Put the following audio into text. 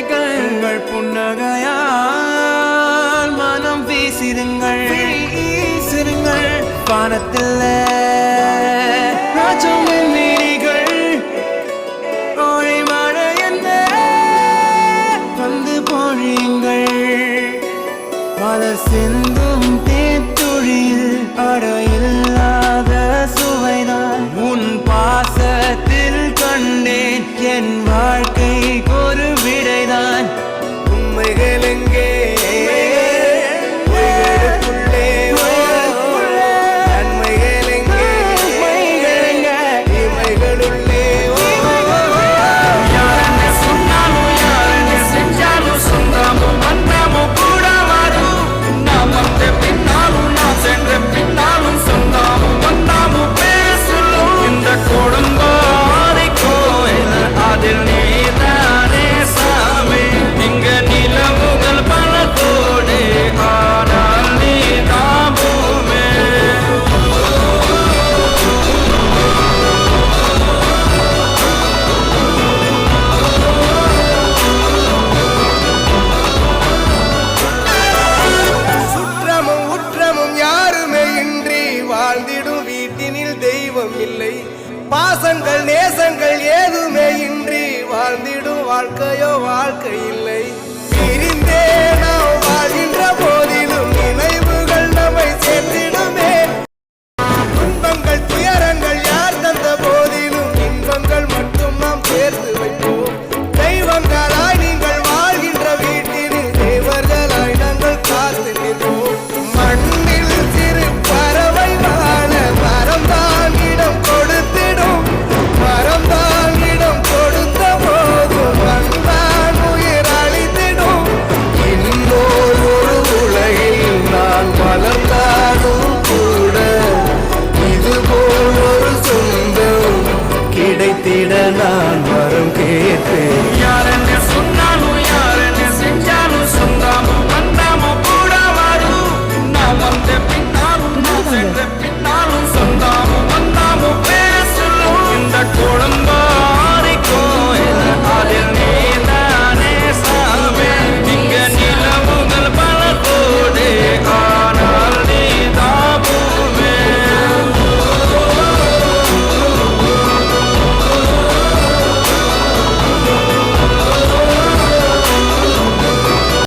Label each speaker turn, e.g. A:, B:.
A: உங்கள் புன்னகையால் மனம் வீசிருங்கள் வானத்தில் ராஜமின் நீரிகள் கோழி மழை என்ன வந்து பொழியுங்கள் மலர் சிந்தும் தேத்துழியில் அடையில்லாத சுவைதான் உன் பாசத்தில் கண்டேன் என் வாழ்க்கை ஒரு விடைதான் உண்மைகள் எங்கே பாசங்கள் நேசங்கள் ஏதுமே இன்றி வாழ்ந்திடும் வாழ்க்கையோ வாழ்க்கை இல்லை பிரிந்தேனா